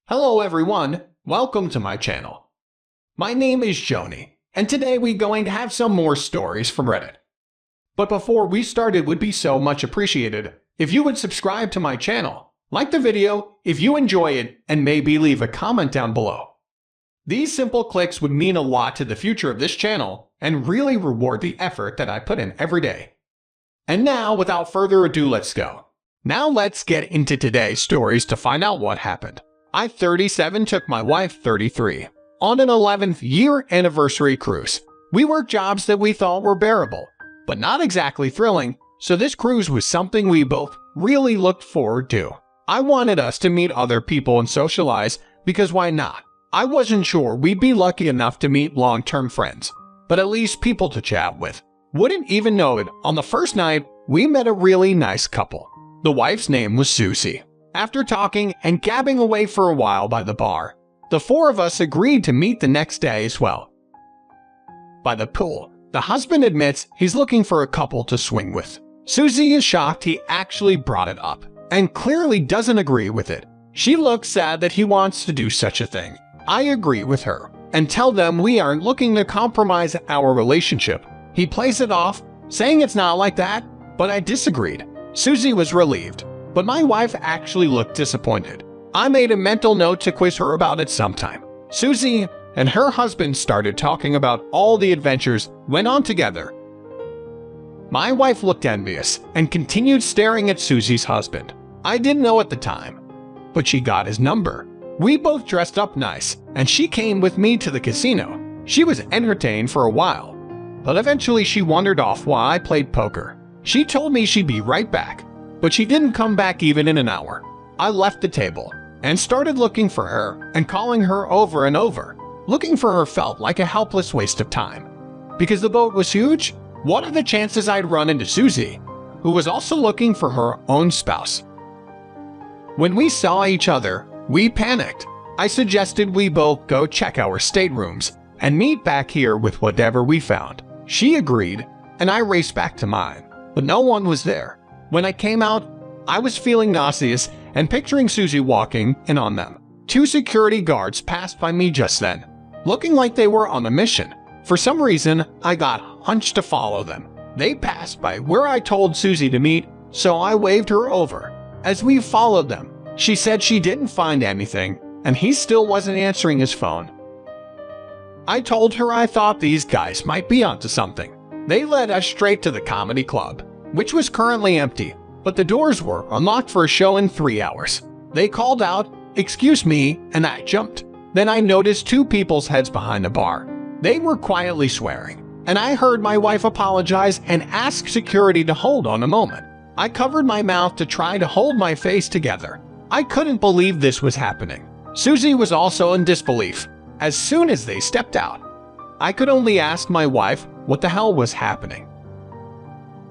Hello everyone, welcome to my channel. My name is Xony, and today we're going to have some more stories from Reddit. But before we start, it would be so much appreciated if you would subscribe to my channel, like the video if you enjoy it, and maybe leave a comment down below. These simple clicks would mean a lot to the future of this channel and really reward the effort that I put in every day. And now, without further ado, let's go. Now let's get into today's stories to find out what happened. I, 37, took my wife, 33, on an 11th year anniversary cruise. We worked jobs that we thought were bearable, but not exactly thrilling, so this cruise was something we both really looked forward to. I wanted us to meet other people and socialize, because why not? I wasn't sure we'd be lucky enough to meet long-term friends, but at least people to chat with. Wouldn't even know it, on the first night, we met a really nice couple. The wife's name was Susie. After talking and gabbing away for a while by the bar, the four of us agreed to meet the next day as well. By the pool, the husband admits he's looking for a couple to swing with. Susie is shocked he actually brought it up, and clearly doesn't agree with it. She looks sad that he wants to do such a thing. I agree with her, and tell them we aren't looking to compromise our relationship. He plays it off, saying it's not like that, but I disagreed. Susie was relieved, but my wife actually looked disappointed. I made a mental note to quiz her about it sometime. Susie and her husband started talking about all the adventures went on together. My wife looked envious and continued staring at Susie's husband. I didn't know at the time, but she got his number. We both dressed up nice, and she came with me to the casino. She was entertained for a while, but eventually she wandered off while I played poker. She told me she'd be right back, but she didn't come back even in an hour. I left the table and started looking for her and calling her over and over. Looking for her felt like a helpless waste of time. Because the boat was huge, what are the chances I'd run into Susie, who was also looking for her own spouse? When we saw each other, we panicked. I suggested we both go check our staterooms and meet back here with whatever we found. She agreed, and I raced back to mine, but no one was there. When I came out, I was feeling nauseous and picturing Susie walking in on them. Two security guards passed by me just then, looking like they were on a mission. For some reason, I got hunched to follow them. They passed by where I told Susie to meet, so I waved her over. As we followed them, she said she didn't find anything, and he still wasn't answering his phone. I told her I thought these guys might be onto something. They led us straight to the comedy club, which was currently empty, but the doors were unlocked for a show in 3 hours. They called out, "Excuse me," and I jumped. Then I noticed two people's heads behind the bar. They were quietly swearing, and I heard my wife apologize and ask security to hold on a moment. I covered my mouth to try to hold my face together. I couldn't believe this was happening. Susie was also in disbelief. As soon as they stepped out, I could only ask my wife what the hell was happening.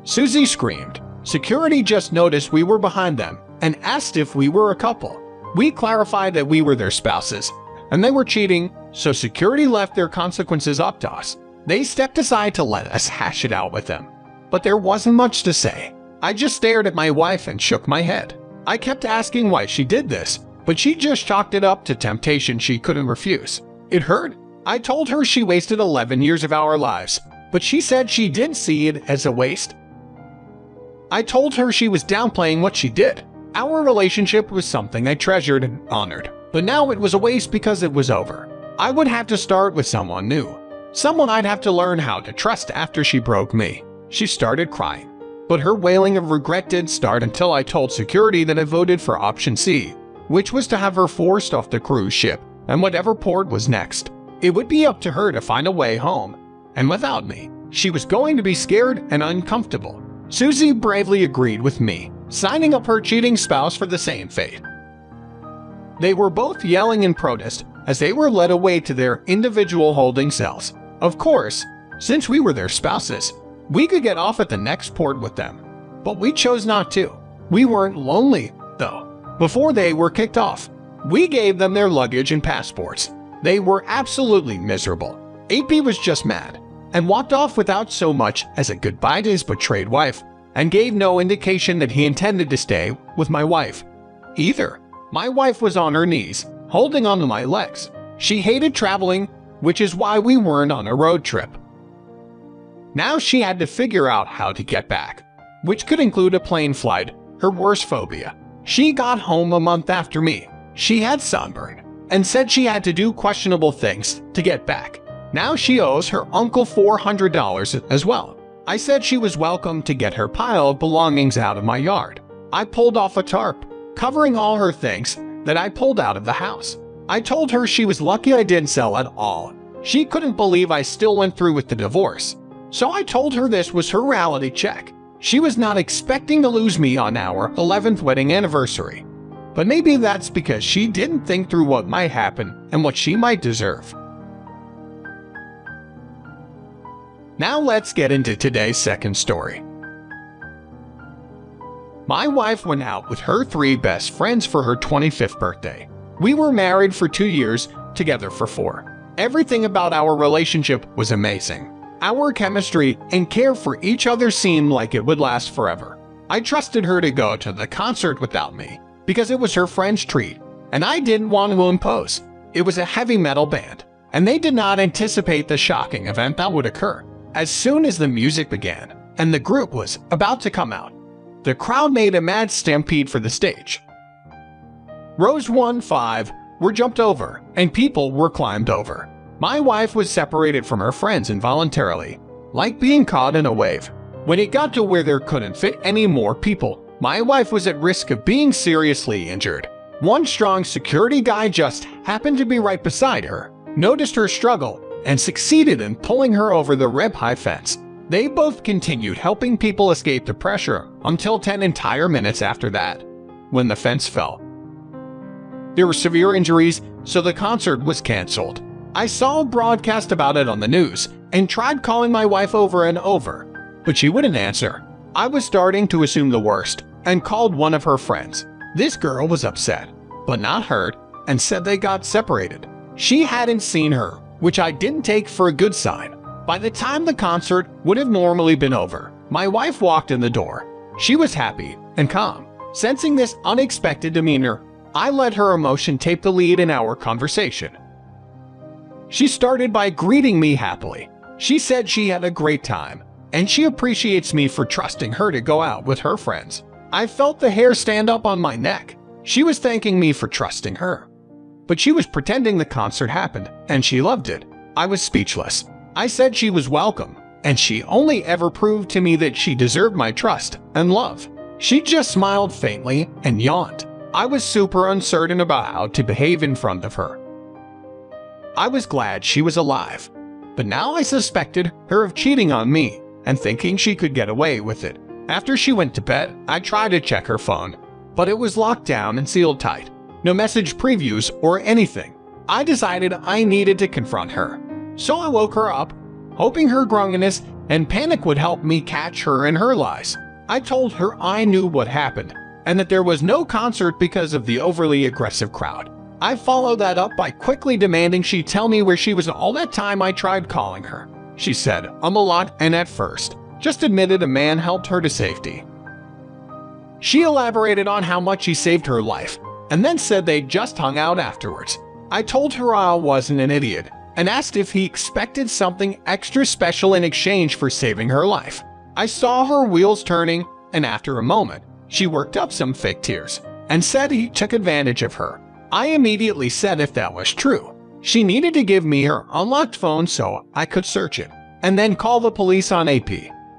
Susie screamed. Security just noticed we were behind them and asked if we were a couple. We clarified that we were their spouses, and they were cheating, so security left their consequences up to us. They stepped aside to let us hash it out with them, but there wasn't much to say. I just stared at my wife and shook my head. I kept asking why she did this, but she just chalked it up to temptation she couldn't refuse. It hurt. I told her she wasted 11 years of our lives, but she said she didn't see it as a waste. I told her she was downplaying what she did. Our relationship was something I treasured and honored, but now it was a waste because it was over. I would have to start with someone new, someone I'd have to learn how to trust after she broke me. She started crying, but her wailing of regret didn't start until I told security that I voted for option C, which was to have her forced off the cruise ship, and whatever port was next, it would be up to her to find a way home. And without me, she was going to be scared and uncomfortable. Susie bravely agreed with me, signing up her cheating spouse for the same fate. They were both yelling in protest as they were led away to their individual holding cells. Of course, since we were their spouses, we could get off at the next port with them, but we chose not to. We weren't lonely, though. Before they were kicked off, we gave them their luggage and passports. They were absolutely miserable. AP was just mad and walked off without so much as a goodbye to his betrayed wife, and gave no indication that he intended to stay with my wife either. My wife was on her knees, holding onto my legs. She hated traveling, which is why we weren't on a road trip. Now she had to figure out how to get back, which could include a plane flight, her worst phobia. She got home a month after me. She had sunburn and said she had to do questionable things to get back. Now she owes her uncle $400 as well. I said she was welcome to get her pile of belongings out of my yard. I pulled off a tarp, covering all her things that I pulled out of the house. I told her she was lucky I didn't sell at all. She couldn't believe I still went through with the divorce. So I told her this was her reality check. She was not expecting to lose me on our 11th wedding anniversary. But maybe that's because she didn't think through what might happen and what she might deserve. Now let's get into today's second story. My wife went out with her 3 best friends for her 25th birthday. We were married for 2 years, together for 4. Everything about our relationship was amazing. Our chemistry and care for each other seemed like it would last forever. I trusted her to go to the concert without me, because it was her friend's treat, and I didn't want to impose. It was a heavy metal band, and they did not anticipate the shocking event that would occur. As soon as the music began, and the group was about to come out, the crowd made a mad stampede for the stage. Rows 1-5 were jumped over, and people were climbed over. My wife was separated from her friends involuntarily, like being caught in a wave. When it got to where there couldn't fit any more people, my wife was at risk of being seriously injured. One strong security guy just happened to be right beside her, noticed her struggle, and succeeded in pulling her over the rib-high fence. They both continued helping people escape the pressure until 10 entire minutes after that, when the fence fell. There were severe injuries, so the concert was canceled. I saw a broadcast about it on the news and tried calling my wife over and over, but she wouldn't answer. I was starting to assume the worst and called one of her friends. This girl was upset, but not hurt, and said they got separated. She hadn't seen her, which I didn't take for a good sign. By the time the concert would have normally been over, my wife walked in the door. She was happy and calm. Sensing this unexpected demeanor, I let her emotion take the lead in our conversation. She started by greeting me happily. She said she had a great time, and she appreciates me for trusting her to go out with her friends. I felt the hair stand up on my neck. She was thanking me for trusting her. But she was pretending the concert happened, and she loved it. I was speechless. I said she was welcome, and she only ever proved to me that she deserved my trust and love. She just smiled faintly and yawned. I was super uncertain about how to behave in front of her. I was glad she was alive, but now I suspected her of cheating on me and thinking she could get away with it. After she went to bed, I tried to check her phone, but it was locked down and sealed tight. No message previews or anything. I decided I needed to confront her. So I woke her up, hoping her grogginess and panic would help me catch her in her lies. I told her I knew what happened and that there was no concert because of the overly aggressive crowd. I followed that up by quickly demanding she tell me where she was all that time I tried calling her. She said, a lot, and at first, just admitted a man helped her to safety. She elaborated on how much he saved her life, and then said they just hung out afterwards. I told her I wasn't an idiot, and asked if he expected something extra special in exchange for saving her life. I saw her wheels turning, and after a moment, she worked up some fake tears, and said he took advantage of her. I immediately said if that was true, she needed to give me her unlocked phone so I could search it, and then call the police on AP.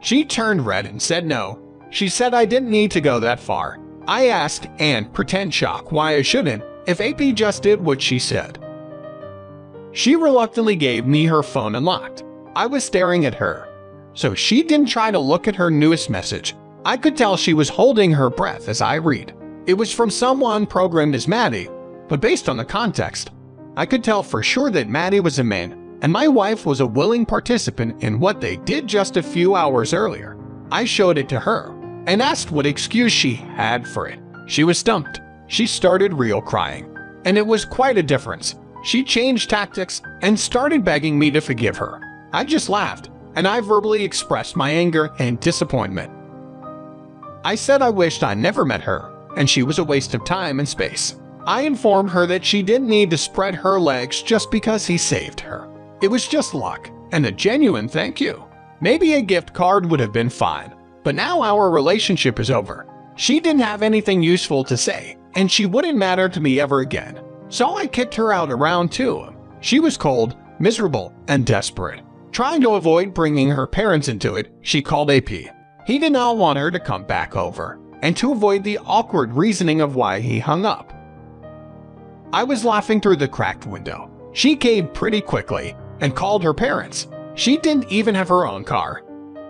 She turned red and said no. She said I didn't need to go that far. I asked, and pretend shock why I shouldn't, if AP just did what she said. She reluctantly gave me her phone unlocked. I was staring at her, so she didn't try to look at her newest message. I could tell she was holding her breath as I read. It was from someone programmed as Maddie, but based on the context, I could tell for sure that Maddie was a man, and my wife was a willing participant in what they did just a few hours earlier. I showed it to her, and asked what excuse she had for it. She was stumped. She started real crying, and it was quite a difference. She changed tactics and started begging me to forgive her. I just laughed, and I verbally expressed my anger and disappointment. I said I wished I never met her, and she was a waste of time and space. I informed her that she didn't need to spread her legs just because he saved her. It was just luck and a genuine thank you. Maybe a gift card would have been fine, but now our relationship is over. She didn't have anything useful to say, and she wouldn't matter to me ever again. So I kicked her out around 2. She was cold, miserable, and desperate. Trying to avoid bringing her parents into it, she called AP. He did not want her to come back over, and to avoid the awkward reasoning of why he hung up. I was laughing through the cracked window. She caved pretty quickly and called her parents. She didn't even have her own car,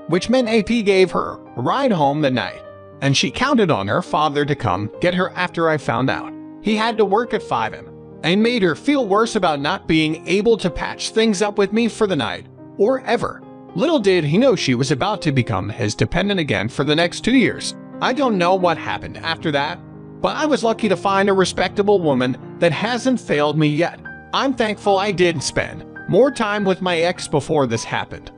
which meant AP gave her a ride home that night, and she counted on her father to come get her after I found out. He had to work at 5 a.m. and made her feel worse about not being able to patch things up with me for the night, or ever. Little did he know she was about to become his dependent again for the next 2 years. I don't know what happened after that, but I was lucky to find a respectable woman that hasn't failed me yet. I'm thankful I did spend more time with my ex before this happened.